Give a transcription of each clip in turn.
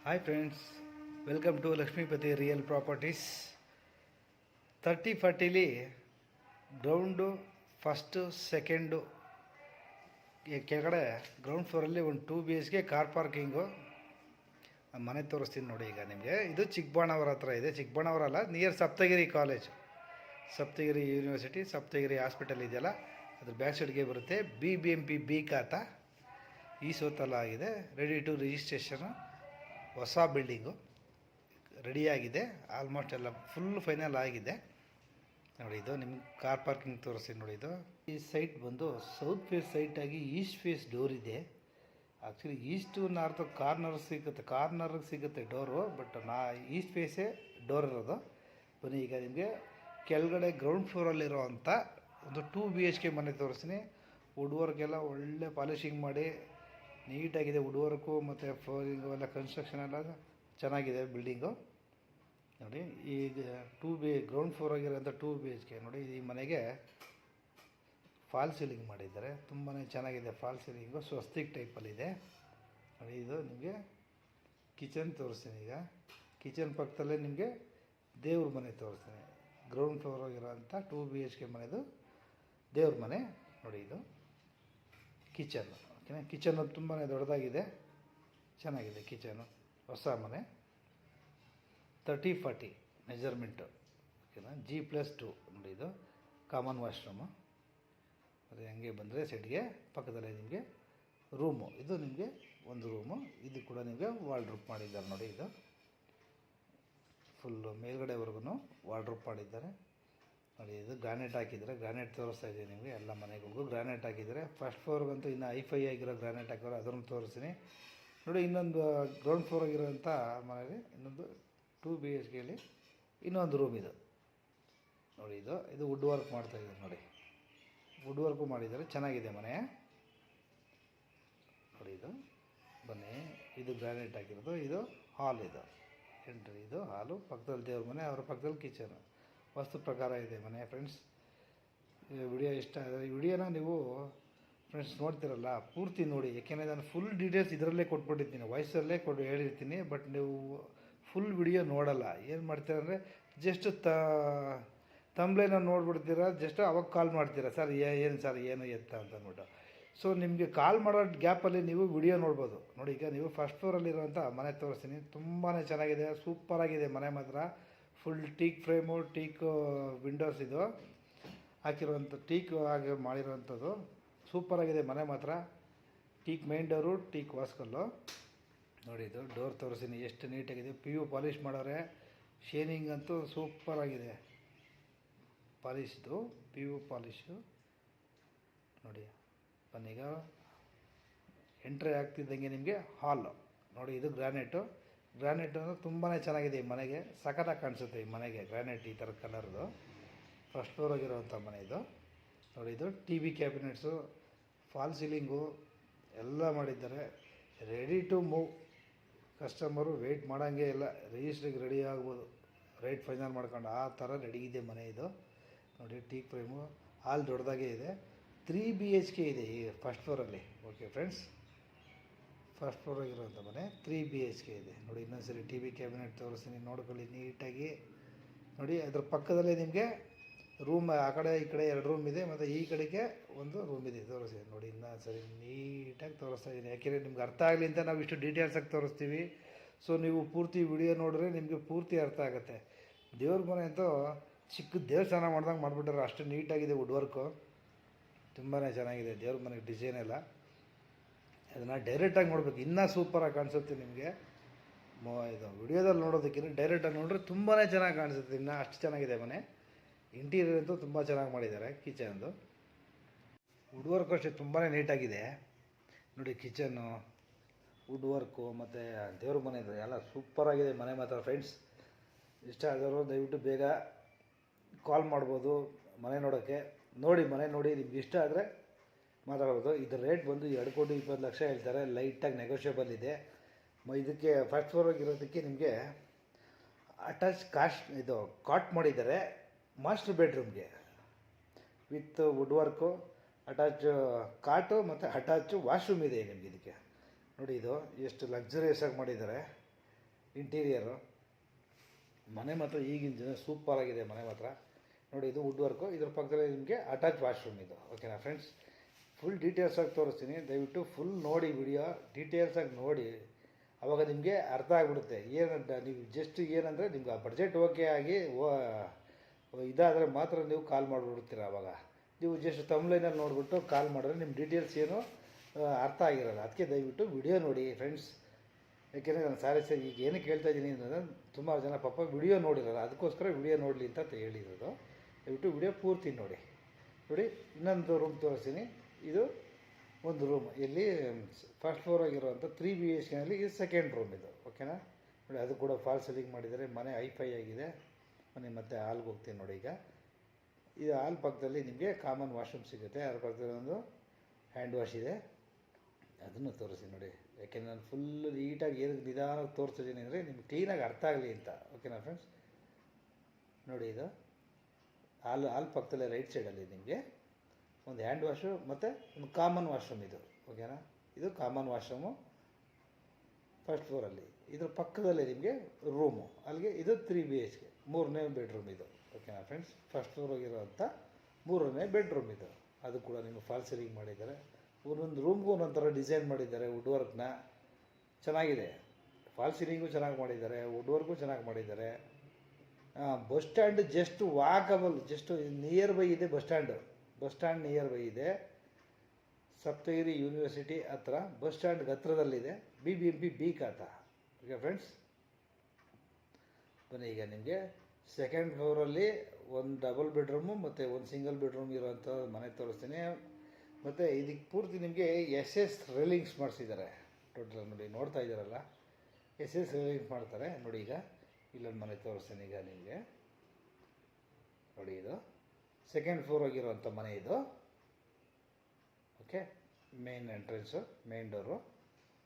Hi friends, welcome to Lakshmipati real properties. 30-40ಲಿ ground first second ಕೆಳಗಡೆ ground ಫ್ಲೋರಲ್ಲಿ ಒಂದು 2 BHK ಕಾರ್ ಪಾರ್ಕಿಂಗು ಮನೆ ತೋರಿಸ್ತೀನಿ ನೋಡಿ. ಈಗ ನಿಮಗೆ ಇದು ಚಿಕ್ಕಬಾಣವರ ಹತ್ರ ಇದೆ. ಚಿಕ್ಕಬಾಣವರ ಅಲ್ಲ, near Saptagiri college, Saptagiri university, Saptagiri hospital ಇದೆಯಲ್ಲ, ಅದ್ರ ಬ್ಯಾಕ್ ಸೈಡ್ಗೆ ಬರುತ್ತೆ. BBMP ಬಿ ಖಾತಾ ಈ ಸೋತಲ್ಲ ಆಗಿದೆ. Ready to registration. ಹೊಸ ಬಿಲ್ಡಿಂಗು ರೆಡಿಯಾಗಿದೆ, ಆಲ್ಮೋಸ್ಟ್ ಎಲ್ಲ ಫುಲ್ ಫೈನಲ್ ಆಗಿದೆ ನೋಡಿ. ಇದು ನಿಮ್ಗೆ ಕಾರ್ ಪಾರ್ಕಿಂಗ್ ತೋರಿಸ್ತೀನಿ ನೋಡಿ. ಇದು ಈ ಸೈಟ್ ಬಂದು ಸೌತ್ ಫೇಸ್ ಸೈಟಾಗಿ ಈಸ್ಟ್ ಫೇಸ್ ಡೋರ್ ಇದೆ. ಆ್ಯಕ್ಚುಲಿ ಈಸ್ಟು ನಾರ್ತು ಕಾರ್ನರ್ಗೆ ಸಿಗುತ್ತೆ ಡೋರು, ಬಟ್ ಈಸ್ಟ್ ಫೇಸೇ ಡೋರ್ ಇರೋದು. ಬನ್ನಿ ಈಗ ನಿಮಗೆ ಕೆಳಗಡೆ ಗ್ರೌಂಡ್ ಫ್ಲೋರಲ್ಲಿರೋ ಅಂಥ ಒಂದು 2 BHK ಮನೆ ತೋರಿಸ್ತೀನಿ. ವುಡ್ ವರ್ಕೆಲ್ಲ ಒಳ್ಳೆ ಪಾಲಿಶಿಂಗ್ ಮಾಡಿ ನೀಟಾಗಿದೆ. ವುಡ್ ವರ್ಕು ಮತ್ತು ಫ್ಲೋರಿಂಗು ಎಲ್ಲ ಕನ್ಸ್ಟ್ರಕ್ಷನ್ ಎಲ್ಲ ಚೆನ್ನಾಗಿದೆ ಬಿಲ್ಡಿಂಗು ನೋಡಿ. ಈಗ ಗ್ರೌಂಡ್ ಫ್ಲೋರ್ ಆಗಿರೋಂಥ 2 BHK ನೋಡಿ. ಈ ಮನೆಗೆ ಫಾಲ್ ಸೀಲಿಂಗ್ ಮಾಡಿದ್ದಾರೆ, ತುಂಬಾ ಚೆನ್ನಾಗಿದೆ ಫಾಲ್ ಸೀಲಿಂಗು, ಸ್ವಸ್ತಿಕ್ ಟೈಪಲ್ಲಿದೆ ನೋಡಿ. ಇದು ನಿಮಗೆ ಕಿಚನ್ ತೋರಿಸ್ತೀನಿ. ಈಗ ಕಿಚನ್ ಪಕ್ಕದಲ್ಲೇ ನಿಮಗೆ ದೇವ್ರ ಮನೆ ತೋರಿಸ್ತೀನಿ. ಗ್ರೌಂಡ್ ಫ್ಲೋರ್ ಆಗಿರೋಂಥ 2 BHK ಮನೆದು ದೇವ್ರ ಮನೆ ನೋಡಿ. ಇದು ಕಿಚನ್. ಓಕೆನಾ, ಕಿಚನ್ನು ತುಂಬಾ ದೊಡ್ಡದಾಗಿದೆ, ಚೆನ್ನಾಗಿದೆ ಕಿಚನು. ಹೊಸ ಮನೆ 30-40 ಮೆಜರ್ಮೆಂಟು. ಓಕೆನಾ, G+2 ನೋಡಿ. ಇದು ಕಾಮನ್ ವಾಶ್ರೂಮು. ಮತ್ತು ಹಂಗೆ ಬಂದರೆ ಸೈಡ್ಗೆ ಪಕ್ಕದಲ್ಲೇ ನಿಮಗೆ ರೂಮು. ಇದು ನಿಮಗೆ ಒಂದು ರೂಮು. ಇದು ಕೂಡ ನಿಮಗೆ ವಾರ್ಡ್ರೋಬ್ ಮಾಡಿದ್ದಾರೆ ನೋಡಿ. ಇದು ಫುಲ್ಲು ಮೇಲ್ಗಡೆವರೆಗೂ ವಾರ್ಡ್ರೋಬ್ ಮಾಡಿದ್ದಾರೆ ನೋಡಿ. ಇದು ಗ್ರಾನೈಟ್ ಹಾಕಿದ್ದಾರೆ. ಗ್ರಾನೈಟ್ ತೋರಿಸ್ತಾ ಇದ್ದೀನಿ ನಿಮಗೆ. ಎಲ್ಲ ಮನೆಗಳಿಗೂ ಗ್ರಾನೈಟ್ ಹಾಕಿದ್ದಾರೆ. ಫಸ್ಟ್ ಫ್ಲೋರ್ಗಂತೂ ಇನ್ನು ಐಫೈ ಆಗಿರೋ ಗ್ರಾನೈಟ್ ಹಾಕಿರೋ, ಅದನ್ನು ತೋರಿಸ್ತೀನಿ ನೋಡಿ. ಇನ್ನೊಂದು ಗ್ರೌಂಡ್ ಫ್ಲೋರ್ ಆಗಿರೋಂಥ ಮನೆಯಲ್ಲಿ ಇನ್ನೊಂದು 2 BHKಲಿ ಇನ್ನೊಂದು ರೂಮ್ ಇದು ನೋಡಿ. ಇದು ವುಡ್ ವರ್ಕ್ ಮಾಡ್ತಾಯಿದ್ದಾರೆ ನೋಡಿ. ವುಡ್ ವರ್ಕು ಮಾಡಿದ್ದಾರೆ, ಚೆನ್ನಾಗಿದೆ ಮನೆ ನೋಡಿ. ಇದು ಬನ್ನಿ, ಇದು ಗ್ರಾನೈಟ್ ಹಾಕಿರೋದು. ಇದು ಹಾಲ್, ಇದು ಎಂಟ್ರಿ. ಇದು ಹಾಲು, ಪಕ್ಕದಲ್ಲಿ ದೇವ್ರ ಮನೆ, ಅವರ ಪಕ್ಕದಲ್ಲಿ ಕಿಚನು. ವಾಸ್ತು ಪ್ರಕಾರ ಇದೆ ಮನೆ. ಫ್ರೆಂಡ್ಸ್, ವಿಡಿಯೋ ಇಷ್ಟ ಆದರೆ ಈ ವಿಡಿಯೋನ ನೀವು ಫ್ರೆಂಡ್ಸ್ ನೋಡ್ತಿರಲ್ಲ ಪೂರ್ತಿ ನೋಡಿ. ಯಾಕೆಂದರೆ ನಾನು ಫುಲ್ ಡೀಟೇಲ್ಸ್ ಇದರಲ್ಲೇ ಕೊಟ್ಬಿಟ್ಟಿರ್ತೀನಿ, ವಾಯ್ಸಲ್ಲೇ ಹೇಳಿರ್ತೀನಿ. ಬಟ್ ನೀವು ಫುಲ್ ವಿಡಿಯೋ ನೋಡಲ್ಲ. ಏನು ಮಾಡ್ತೀರಂದರೆ ಜಸ್ಟ್ ತಂಬ್ಲೇನ ನೋಡ್ಬಿಡ್ತೀರ, ಜಸ್ಟ್ ಅವಾಗ ಕಾಲ್ ಮಾಡ್ತೀರಾ, ಸರ್ ಏನು ಸರ್ ಏನು ಎತ್ತ ಅಂತ ಅಂದ್ಬಿಟ್ಟು. ಸೊ ನಿಮಗೆ ಕಾಲ್ ಮಾಡೋ ಗ್ಯಾಪಲ್ಲಿ ನೀವು ವಿಡಿಯೋ ನೋಡ್ಬೋದು ನೋಡಿ. ಈಗ ನೀವು ಫಸ್ಟ್ ಫ್ಲೋರಲ್ಲಿರೋಂಥ ಮನೆ ತೋರಿಸ್ತೀನಿ. ತುಂಬಾ ಚೆನ್ನಾಗಿದೆ, ಸೂಪರಾಗಿದೆ ಮನೆ ಮಾತ್ರ. Full teak frame, teak Windows ಇದು ಹಾಕಿರುವಂಥ, ಟೀಕ್ ಆಗಿ ಮಾಡಿರೋವಂಥದ್ದು. ಸೂಪರಾಗಿದೆ ಮನೆ ಮಾತ್ರ. ಟೀಕ್ ಮೈನ್ ಡೋರು, ಟೀಕ್ ವಾಸ್ಕಲ್ಲು ನೋಡಿ. ಇದು ಡೋರ್ ತೋರಿಸ್ತೀನಿ, ಎಷ್ಟು ನೀಟಾಗಿದೆ. PU ಪಾಲಿಷ್ ಮಾಡೋರೆ. ಶೇನಿಂಗ್ ಅಂತೂ ಸೂಪರಾಗಿದೆ. ಪಾಲಿಶ್ದು PU ಪಾಲಿಶು ನೋಡಿ. ಬನ್ನೀಗ ಎಂಟ್ರಿ ಆಗ್ತಿದ್ದಂಗೆ ನಿಮಗೆ ಹಾಲು ನೋಡಿ. ಇದು ಗ್ರಾನೈಟು. ಗ್ರಾನೈಟ್ ಅಂದರೆ ತುಂಬಾ ಚೆನ್ನಾಗಿದೆ ಈ ಮನೆಗೆ, ಸಖತ್ತಾಗಿ ಕಾಣಿಸುತ್ತೆ ಈ ಮನೆಗೆ ಗ್ರಾನೈಟ್ ಈ ಥರ ಕಲರ್ದು. ಫಸ್ಟ್ ಫ್ಲೋರ್ ಆಗಿರೋವಂಥ ಮನೆ ಇದು ನೋಡಿ. ಇದು TV ಕ್ಯಾಬಿನೆಟ್ಸು, ಫಾಲ್ ಸೀಲಿಂಗು ಎಲ್ಲ ಮಾಡಿದ್ದಾರೆ. Ready to move. Customer wait ಮಾಡೋಂಗೆ ಇಲ್ಲ, ರಿಜಿಸ್ಟ್ರಿಗೆ ರೆಡಿ ಆಗ್ಬೋದು, ರೇಟ್ ಫೈನಲ್ ಮಾಡ್ಕೊಂಡು ಆ ಥರ ರೆಡಿ ಇದೆ ಮನೆ ಇದು ನೋಡಿ. ಟೀಕ್ ಫ್ರೇಮು, ಹಾಲ್ ದೊಡ್ಡದಾಗೇ ಇದೆ. 3 BHK ಇದೆ ಈ ಫಸ್ಟ್ ಫ್ಲೋರಲ್ಲಿ. ಓಕೆ ಫ್ರೆಂಡ್ಸ್, ಫಸ್ಟ್ ಫ್ಲೋರ್ ಆಗಿರೋಂಥ ಮನೆ 3 BHK ಇದೆ ನೋಡಿ. ಇನ್ನೊಂದ್ಸರಿ TV ಕ್ಯಾಬಿನೆಟ್ ತೋರಿಸ್ತೀನಿ, ನೋಡ್ಕೊಳ್ಳಿ ನೀಟಾಗಿ ನೋಡಿ. ಅದ್ರ ಪಕ್ಕದಲ್ಲೇ ನಿಮಗೆ ರೂಮ್, ಆ ಕಡೆ ಈ ಕಡೆ 2 ರೂಮ್ ಇದೆ, ಮತ್ತು ಈ ಕಡೆಗೆ ಒಂದು ರೂಮ್ ಇದೆ. ತೋರಿಸಿ ನೋಡಿ, ಇನ್ನೊಂದು ಸರಿ ನೀಟಾಗಿ ತೋರಿಸ್ತಾ ಇದ್ದೀನಿ. ಯಾಕೆಂದರೆ ನಿಮ್ಗೆ ಅರ್ಥ ಆಗಲಿ ಅಂತ ನಾವು ಇಷ್ಟು ಡೀಟೇಲ್ಸಾಗಿ ತೋರಿಸ್ತೀವಿ. ಸೊ ನೀವು ಪೂರ್ತಿ ವಿಡಿಯೋ ನೋಡಿದ್ರೆ ನಿಮಗೆ ಪೂರ್ತಿ ಅರ್ಥ ಆಗುತ್ತೆ. ದೇವ್ರ ಮನೆ ಅಂತೂ ಚಿಕ್ಕ ದೇವಸ್ಥಾನ ಮಾಡ್ದಂಗೆ ಮಾಡಿಬಿಟ್ಟಾರೆ, ಅಷ್ಟು ನೀಟಾಗಿದೆ. ವುಡ್ ವರ್ಕು ತುಂಬಾ ಚೆನ್ನಾಗಿದೆ. ದೇವ್ರ ಮನೆಗೆ ಡಿಸೈನ್ ಎಲ್ಲ, ಅದನ್ನು ಡೈರೆಕ್ಟಾಗಿ ನೋಡ್ಬೇಕು, ಇನ್ನೂ ಸೂಪರಾಗಿ ಕಾಣಿಸುತ್ತೆ ನಿಮಗೆ. ಇದು ವಿಡಿಯೋದಲ್ಲಿ ನೋಡೋದಕ್ಕಿಂತ ಡೈರೆಕ್ಟಾಗಿ ನೋಡಿದ್ರೆ ತುಂಬಾ ಚೆನ್ನಾಗಿ ಕಾಣಿಸುತ್ತೆ, ಇನ್ನೂ ಅಷ್ಟು ಚೆನ್ನಾಗಿದೆ ಮನೆ. ಇಂಟೀರಿಯರ್ ಅಂತೂ ತುಂಬ ಚೆನ್ನಾಗಿ ಮಾಡಿದ್ದಾರೆ. ಕಿಚನ್ದು ವುಡ್ ವರ್ಕು ಅಷ್ಟೇ ತುಂಬಾ ನೀಟಾಗಿದೆ ನೋಡಿ. ಕಿಚನ್ನು, ವುಡ್ ವರ್ಕು ಮತ್ತು ದೇವ್ರ ಮನೆದು ಎಲ್ಲ ಸೂಪರಾಗಿದೆ ಮನೆ ಮಾತ್ರ. ಫ್ರೆಂಡ್ಸ್, ಇಷ್ಟ ಆದವರು ದಯವಿಟ್ಟು ಬೇಗ ಕಾಲ್ ಮಾಡ್ಬೋದು ಮನೆ ನೋಡೋಕ್ಕೆ. ಮನೆ ನೋಡಿ ನಿಮ್ಗೆ ಇಷ್ಟ ಆದರೆ ಮಾತಾಡ್ಬೋದು. ಇದರ ರೇಟ್ ಬಂದು 2,20,00,000 ಹೇಳ್ತಾರೆ. ಲೈಟಾಗಿ ನೆಗೋಷಿಯಬಲ್ ಇದೆ. ಇದಕ್ಕೆ ಫಸ್ಟ್ ಫ್ಲೋರಾಗಿರೋದಕ್ಕೆ ನಿಮಗೆ ಅಟ್ಯಾಚ್ ಇದು ಕಾಟ್ ಮಾಡಿದ್ದಾರೆ. ಮಾಸ್ಟರ್ ಬೆಡ್ರೂಮ್ಗೆ with wood work, attach cot ಮತ್ತು ಅಟ್ಯಾಚ್ ವಾಶ್ರೂಮ್ ಇದೆ ನಿಮಗೆ ಇದಕ್ಕೆ ನೋಡಿ. ಇದು ಎಷ್ಟು ಲಕ್ಸುರಿಯಸ್ ಆಗಿ ಮಾಡಿದ್ದಾರೆ ಇಂಟೀರಿಯರು ಮನೆ ಮಾತ್ರ ಈಗಿನ ಜನ ಸೂಪರಾಗಿದೆ ಮನೆ ಮಾತ್ರ. ನೋಡಿ ಇದು ವುಡ್ ವರ್ಕು, ಇದ್ರ ಪಕ್ಕದಲ್ಲಿ ನಿಮಗೆ ಅಟ್ಯಾಚ್ ವಾಶ್ರೂಮ್ ಇದು. ಓಕೆನಾ ಫ್ರೆಂಡ್ಸ್, ಫುಲ್ ಡೀಟೇಲ್ಸಾಗಿ ತೋರಿಸ್ತೀನಿ, ದಯವಿಟ್ಟು ಫುಲ್ ನೋಡಿ ವಿಡಿಯೋ ಡೀಟೇಲ್ಸಾಗಿ ನೋಡಿ, ಆವಾಗ ನಿಮಗೆ ಅರ್ಥ ಆಗಿಬಿಡುತ್ತೆ. ಏನಂತ ನೀವು ಜಸ್ಟ್ ಏನಂದರೆ ನಿಮ್ಗೆ ಆ ಬಡ್ಜೆಟ್ ಓಕೆ ಆಗಿ ಇದಾದರೆ ಮಾತ್ರ ನೀವು ಕಾಲ್ ಮಾಡಿಬಿಡ್ತೀರ. ಆವಾಗ ನೀವು ಜಸ್ಟ್ ತಮ್ಲೈನಲ್ಲಿ ನೋಡಿಬಿಟ್ಟು ಕಾಲ್ ಮಾಡಿದ್ರೆ ನಿಮ್ಮ ಡೀಟೇಲ್ಸ್ ಏನು ಅರ್ಥ ಆಗಿರೋಲ್ಲ. ಅದಕ್ಕೆ ದಯವಿಟ್ಟು ವಿಡಿಯೋ ನೋಡಿ ಫ್ರೆಂಡ್ಸ್. ಯಾಕೆಂದರೆ ನಾನು ಸಾರಿ ಈಗ ಏನಕ್ಕೆ ಹೇಳ್ತಾ ಇದ್ದೀನಿ ಅಂದರೆ ಸುಮಾರು ಜನ ಪಾಪ ವಿಡಿಯೋ ನೋಡಿರಲ್ಲ, ಅದಕ್ಕೋಸ್ಕರ ವಿಡಿಯೋ ನೋಡಲಿ ಅಂತ ಹೇಳಿರೋದು. ದಯವಿಟ್ಟು ವಿಡಿಯೋ ಪೂರ್ತಿ ನೋಡಿ. ಇನ್ನೊಂದು ರೂಮ್ ತೋರಿಸ್ತೀನಿ. ಇದು ಒಂದು ರೂಮ್, ಇಲ್ಲಿ ಫಸ್ಟ್ ಫ್ಲೋರ್ ಆಗಿರುವಂಥ 3 BHKನಲ್ಲಿ ಇದು ಸೆಕೆಂಡ್ ರೂಮ್ ಇದು. ಓಕೆನಾ ನೋಡಿ, ಅದು ಕೂಡ ಫಾಲ್ ಸೀಲಿಂಗ್ ಮಾಡಿದ್ದಾರೆ. ಮನೆ ಹೈಫೈ ಆಗಿದೆ ಮನೆ. ಮತ್ತೆ ಹಾಲ್ಗೆ ಹೋಗ್ತೀನಿ ನೋಡಿ. ಈಗ ಇದು ಹಾಲ್ ಪಕ್ಕದಲ್ಲಿ ನಿಮಗೆ ಕಾಮನ್ ವಾಶ್ರೂಮ್ ಸಿಗುತ್ತೆ, ಅದ್ರ ಪಕ್ಕದಲ್ಲಿ ಒಂದು ಹ್ಯಾಂಡ್ ವಾಶ್ ಇದೆ, ಅದನ್ನು ತೋರಿಸಿ ನೋಡಿ. ಯಾಕೆಂದರೆ ನಾನು ಫುಲ್ ನೀಟಾಗಿ ಏನಕ್ಕೆ ನಿಧಾನವಾಗಿ ತೋರಿಸ್ತಿದ್ದೀನಿ ಅಂದರೆ ನಿಮ್ಗೆ ಕ್ಲೀನಾಗಿ ಅರ್ಥ ಆಗಲಿ ಅಂತ. ಓಕೆನಾ ಫ್ರೆಂಡ್ಸ್, ನೋಡಿ ಇದು ಹಾಲ್ ಪಕ್ಕದಲ್ಲೇ ರೈಟ್ ಸೈಡಲ್ಲಿ ನಿಮಗೆ ಒಂದು ಹ್ಯಾಂಡ್ ವಾಶು ಮತ್ತು ಒಂದು ಕಾಮನ್ ವಾಶ್ರೂಮ್ ಇದು. ಓಕೆನಾ, ಇದು ಕಾಮನ್ ವಾಶ್ರೂಮು ಫಸ್ಟ್ ಫ್ಲೋರಲ್ಲಿ. ಇದ್ರ ಪಕ್ಕದಲ್ಲೇ ನಿಮಗೆ ರೂಮು, ಅಲ್ಲಿಗೆ ಇದು 3 BHK 3ನೇ ಬೆಡ್ರೂಮ್ ಇದು. ಓಕೆನಾ ಫ್ರೆಂಡ್ಸ್, ಫಸ್ಟ್ ಫ್ಲೋರ್ ಹೋಗಿರೋವಂಥ 3ನೇ ಬೆಡ್ರೂಮ್ ಇದು. ಅದು ಕೂಡ ನಿಮಗೆ ಫಾಲ್ ಸೀಲಿಂಗ್ ಮಾಡಿದ್ದಾರೆ. ಒಂದೊಂದು ರೂಮ್ಗೂ ಒಂದೊಂದು ಥರ ಡಿಸೈನ್ ಮಾಡಿದ್ದಾರೆ. ವುಡ್ ವರ್ಕ್ನ ಚೆನ್ನಾಗಿದೆ, ಫಾಲ್ ಸೀಲಿಂಗು ಚೆನ್ನಾಗಿ ಮಾಡಿದ್ದಾರೆ, ವುಡ್ ವರ್ಕು ಚೆನ್ನಾಗಿ ಮಾಡಿದ್ದಾರೆ. Bus stand just walkable, just near by ಇದೆ. ಬಸ್ ಸ್ಟ್ಯಾಂಡ್ ನಿಯರ್ ಬೈ ಇದೆ. ಸಪ್ತಗಿರಿ ಯೂನಿವರ್ಸಿಟಿ ಹತ್ರ ಬಸ್ ಸ್ಟ್ಯಾಂಡ್ಗೆ ಹತ್ರದಲ್ಲಿದೆ. BBMP ಬಿ ಖಾತ. ಓಕೆ ಫ್ರೆಂಡ್ಸ್, ಬನ್ನಿ ಈಗ ನಿಮಗೆ ಸೆಕೆಂಡ್ ಫ್ಲೋರಲ್ಲಿ ಒಂದು ಡಬಲ್ ಬೆಡ್ರೂಮು ಮತ್ತು ಒಂದು ಸಿಂಗಲ್ ಬೆಡ್ರೂಮ್ ಇರೋವಂಥ ಮನೆ ತೋರಿಸ್ತೀನಿ. ಮತ್ತು ಇದಕ್ಕೆ ಪೂರ್ತಿ ನಿಮಗೆ SS ರೇಲಿಂಗ್ಸ್ ಮಾಡಿಸಿದ್ದಾರೆ. ಟೋಟಲ್ ನೋಡಿ, ನೋಡ್ತಾ ಇದ್ದಾರಲ್ಲ, SS ರೇಲಿಂಗ್ಸ್ ಮಾಡ್ತಾರೆ ನೋಡಿ. ಈಗ ಇಲ್ಲೊಂದು ಮನೆ ತೋರಿಸ್ತೀನಿ ಈಗ ನಿಮಗೆ ನೋಡಿ. ಇದು ಸೆಕೆಂಡ್ ಫ್ಲೋರ್ ಆಗಿರೋವಂಥ ಮನೆ ಇದು. Okay, main entrance, main door.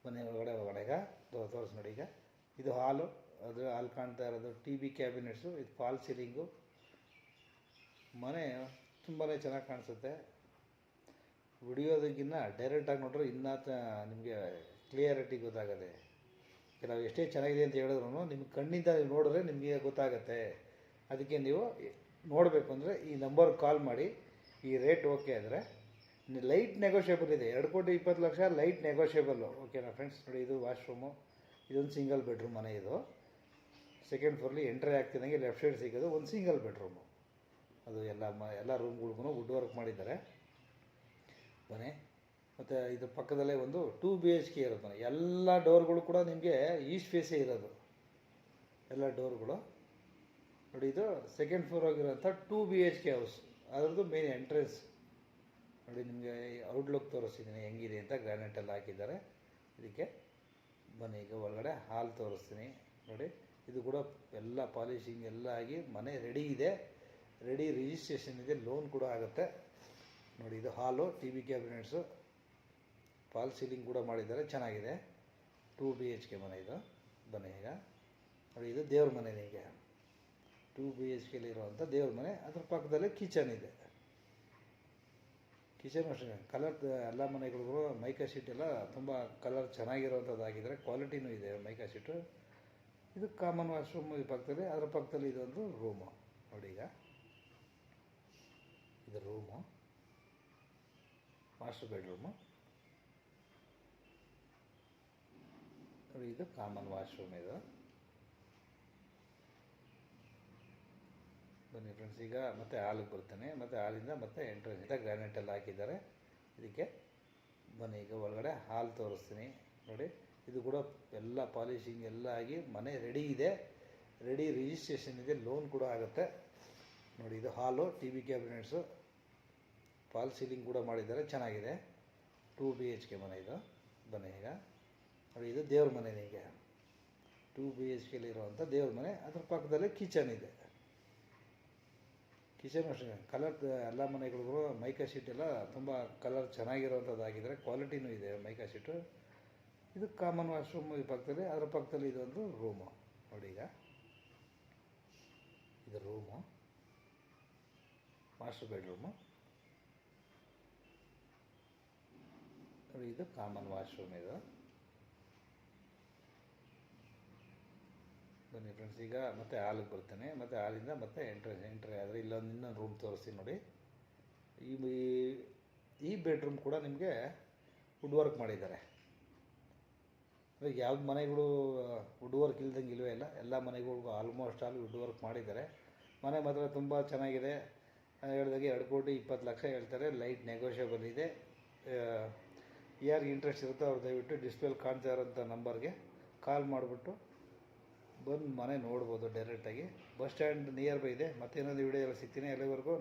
ಮನೆ ಒಳಗಡೆ ಈಗ ತೋರಿಸಿ ನೋಡಿ. ಈಗ ಇದು ಹಾಲು, ಅದು ಹಾಲು ಕಾಣ್ತಾ ಇರೋದು. TV ಕ್ಯಾಬಿನೆಟ್ಸು, ಇದು ಫಾಲ್ ಸೀಲಿಂಗು. ಮನೆ ತುಂಬಾ ಚೆನ್ನಾಗಿ ಕಾಣಿಸುತ್ತೆ. ವಿಡಿಯೋದಕ್ಕಿಂತ ಡೈರೆಕ್ಟಾಗಿ ನೋಡ್ರೆ ಇನ್ನೂ ನಿಮಗೆ ಕ್ಲಿಯರಿಟಿ ಗೊತ್ತಾಗುತ್ತೆ. ನಾವು ಎಷ್ಟೇ ಚೆನ್ನಾಗಿದೆ ಅಂತ ಹೇಳಿದ್ರು ನಿಮ್ಗೆ ಕಣ್ಣಿಂದ ನೀವು ನೋಡಿದ್ರೆ ನಿಮಗೆ ಗೊತ್ತಾಗುತ್ತೆ. ಅದಕ್ಕೆ ನೀವು ನೋಡಬೇಕು ಅಂದರೆ ಈ ನಂಬರ್ಗೆ ಕಾಲ್ ಮಾಡಿ. ಈ ರೇಟ್ ಓಕೆ ಆದರೆ ಲೈಟ್ ನೆಗೋಷಿಯೇಬಲ್ ಇದೆ. 2,20,00,000 ಲೈಟ್ ನೆಗೋಷಿಯೇಬಲ್ಲು. ಓಕೆನಾ ಫ್ರೆಂಡ್ಸ್, ನೋಡಿ ಇದು ವಾಶ್ರೂಮು, ಇದೊಂದು ಸಿಂಗಲ್ ಬೆಡ್ರೂಮ್ ಮನೆ ಇದು. ಸೆಕೆಂಡ್ ಫ್ಲೋರ್ಲಿ ಎಂಟ್ರಿ ಆಗ್ತಿದ್ದಂಗೆ ಲೆಫ್ಟ್ ಸೈಡ್ ಸಿಗೋದು ಒಂದು ಸಿಂಗಲ್ ಬೆಡ್ರೂಮು. ಅದು ಎಲ್ಲ ರೂಮ್ಗಳಿಗೂ ವುಡ್ ವರ್ಕ್ ಮಾಡಿದ್ದಾರೆ ಮನೆ. ಮತ್ತು ಇದ್ರ ಪಕ್ಕದಲ್ಲೇ ಒಂದು 2 BHK ಇರೋದು ಮನೆ. ಎಲ್ಲ ಡೋರ್ಗಳು ಕೂಡ ನಿಮಗೆ ಈಸ್ಟ್ ಫೇಸೇ ಇರೋದು, ಎಲ್ಲ ಡೋರ್ಗಳು ನೋಡಿ. ಇದು ಸೆಕೆಂಡ್ ಫ್ಲೋರ್ ಆಗಿರೋಂಥ 2 BHK ಹೌಸ್, ಅದರದ್ದು ಮೇನ್ ಎಂಟ್ರೆನ್ಸ್ ನೋಡಿ. ನಿಮಗೆ ಔಟ್ಲುಕ್ ತೋರಿಸ್ತಿದ್ದೀನಿ ಹೆಂಗಿದೆ ಅಂತ. ಗ್ರಾನೈಟೆಲ್ಲ ಹಾಕಿದ್ದಾರೆ ಇದಕ್ಕೆ. ಬನ್ನಿ ಈಗ ಒಳಗಡೆ ಹಾಲ್ ತೋರಿಸ್ತೀನಿ ನೋಡಿ. ಇದು ಕೂಡ ಎಲ್ಲ ಪಾಲಿಶಿಂಗ್ ಎಲ್ಲ ಆಗಿ ಮನೆ ರೆಡಿ ಇದೆ. ರಿಜಿಸ್ಟ್ರೇಷನ್ ಇದೆ, ಲೋನ್ ಕೂಡ ಆಗುತ್ತೆ ನೋಡಿ. ಇದು ಹಾಲು, TV ಕ್ಯಾಬಿನೆಟ್ಸು, ಫಾಲ್ ಸೀಲಿಂಗ್ ಕೂಡ ಮಾಡಿದ್ದಾರೆ, ಚೆನ್ನಾಗಿದೆ. 2 BHK ಮನೆ ಇದು. ಬನ್ನಿ ಈಗ ನೋಡಿ, ಇದು ದೇವ್ರ ಮನೆ. ನಿಮಗೆ 2 BHKಲಿ ಇರುವಂಥ ದೇವ್ರ ಮನೆ. ಅದ್ರ ಪಕ್ಕದಲ್ಲೇ ಕಿಚನ್ ಇದೆ. ಕಿಚನ್ ಅಷ್ಟೇ ಕಲರ್. ಎಲ್ಲ ಮನೆಗಳಿಗೂ ಮೈಕಾ ಶೀಟ್ ಎಲ್ಲ ತುಂಬ ಕಲರ್ ಚೆನ್ನಾಗಿರುವಂಥದ್ದಾಗಿದ್ದಾರೆ, ಕ್ವಾಲಿಟಿನೂ ಇದೆ ಮೈಕಾ ಶೀಟು. ಇದು ಕಾಮನ್ ವಾಶ್ರೂಮ್ ಈ ಪಕ್ಕದಲ್ಲಿ, ಅದರ ಪಕ್ಕದಲ್ಲಿ ಇದೊಂದು ರೂಮು ನೋಡಿ. ಈಗ ಇದು ರೂಮು, ಮಾಸ್ಟರ್ ಬೆಡ್ರೂಮು ನೋಡಿ. ಇದು ಕಾಮನ್ ವಾಶ್ರೂಮ್ ಇದು. ಬನ್ನಿ ಫ್ರೆಂಡ್ಸ್, ಈಗ ಮತ್ತೆ ಹಾಲಿಗೆ ಬರ್ತೇನೆ. ಮತ್ತು ಹಾಲಿಂದ ಮತ್ತೆ ಎಂಟ್ರೆನ್ಸ್ ಇದೆ, ಗ್ರಾನೈಟೆಲ್ಲ ಹಾಕಿದ್ದಾರೆ ಇದಕ್ಕೆ. ಬನ್ನಿ ಈಗ ಒಳಗಡೆ ಹಾಲ್ ತೋರಿಸ್ತೀನಿ ನೋಡಿ. ಇದು ಕೂಡ ಎಲ್ಲ ಪಾಲಿಶಿಂಗ್ ಎಲ್ಲ ಆಗಿ ಮನೆ ರೆಡಿ ಇದೆ. ರಿಜಿಸ್ಟ್ರೇಷನ್ ಇದೆ, ಲೋನ್ ಕೂಡ ಆಗುತ್ತೆ ನೋಡಿ. ಇದು ಹಾಲು, TV ಕ್ಯಾಬಿನೆಟ್ಸು, ಫಾಲ್ ಸೀಲಿಂಗ್ ಕೂಡ ಮಾಡಿದ್ದಾರೆ, ಚೆನ್ನಾಗಿದೆ. 2 BHK ಮನೆ ಇದು. ಬನ್ನಿ ಈಗ ನೋಡಿ, ಇದು ದೇವ್ರ ಮನೆ. ನಿಮಗೆ 2 BHKಲಿ ಇರುವಂಥ ದೇವ್ರ ಮನೆ. ಅದ್ರ ಪಕ್ಕದಲ್ಲೇ ಕಿಚನ್ ಇದೆ. ಕಿಚನ್ ಅಷ್ಟೇ ಕಲರ್. ಎಲ್ಲ ಮನೆಗಳಿಗೂ ಮೈಕಾ ಶೀಟ್ ಎಲ್ಲ ತುಂಬ ಕಲರ್ ಚೆನ್ನಾಗಿರುವಂಥದ್ದಾಗಿದ್ದಾರೆ, ಕ್ವಾಲಿಟಿನೂ ಇದೆ ಮೈಕಾ ಶೀಟು. ಇದು ಕಾಮನ್ ವಾಶ್ರೂಮ್ ಈ ಪಕ್ಕದಲ್ಲಿ, ಅದರ ಪಕ್ಕದಲ್ಲಿ ಇದೊಂದು ರೂಮು ನೋಡಿ. ಈಗ ಇದು ರೂಮು, ಮಾಸ್ಟರ್ ಬೆಡ್ರೂಮು ನೋಡಿ. ಇದು ಕಾಮನ್ ವಾಶ್ರೂಮ್ ಇದು. ಬನ್ನಿ ಫ್ರೆಂಡ್ಸ್, ಈಗ ಮತ್ತೆ ಹಾಲಿಗೆ ಬರ್ತೇನೆ. ಮತ್ತು ಹಾಲಿಂದ ಮತ್ತೆ ಎಂಟ್ರಿ ಆದರೆ ಇನ್ನೊಂದು ರೂಮ್ ತೋರಿಸ್ತೀನಿ ನೋಡಿ. ಈ ಈ ಬೆಡ್ರೂಮ್ ಕೂಡ ನಿಮಗೆ ವುಡ್ ವರ್ಕ್ ಮಾಡಿದ್ದಾರೆ. ಯಾವ್ದು ಮನೆಗಳು ವುಡ್ ವರ್ಕ್ ಇಲ್ದಂಗೆ ಇಲ್ಲವೇ ಇಲ್ಲ, ಎಲ್ಲ ಮನೆಗಳಿಗೂ ಆಲ್ಮೋಸ್ಟ್ ಆಲ್ ವುಡ್ ವರ್ಕ್ ಮಾಡಿದ್ದಾರೆ. ಮನೆ ಮಾತ್ರ ತುಂಬ ಚೆನ್ನಾಗಿದೆ. ಹೇಳಿದಾಗೆ 2,20,00,000 ಹೇಳ್ತಾರೆ. ಲೈಟ್ ನೆಗೋಷಿಯಬಲ್ ಇದೆ. ಯಾರಿಗೆ ಇಂಟ್ರೆಸ್ಟ್ ಇರುತ್ತೋ ಅವ್ರು ದಯವಿಟ್ಟು ಡಿಸ್ಪ್ಲೇಲಿ ಕಾಣ್ತಾ ಇರೋಂಥ ನಂಬರ್ಗೆ ಕಾಲ್ ಮಾಡಿಬಿಟ್ಟು ಬಂದು ಮನೆ ನೋಡ್ಬೋದು ಡೈರೆಕ್ಟಾಗಿ. ಬಸ್ ಸ್ಟ್ಯಾಂಡ್ ನಿಯರ್ ಬೈ ಇದೆ. ಮತ್ತೇನೊಂದು ವಿಡಿಯೋದಲ್ಲಿ ಸಿಗ್ತೀನಿ. ಅಲ್ಲಿವರೆಗೂ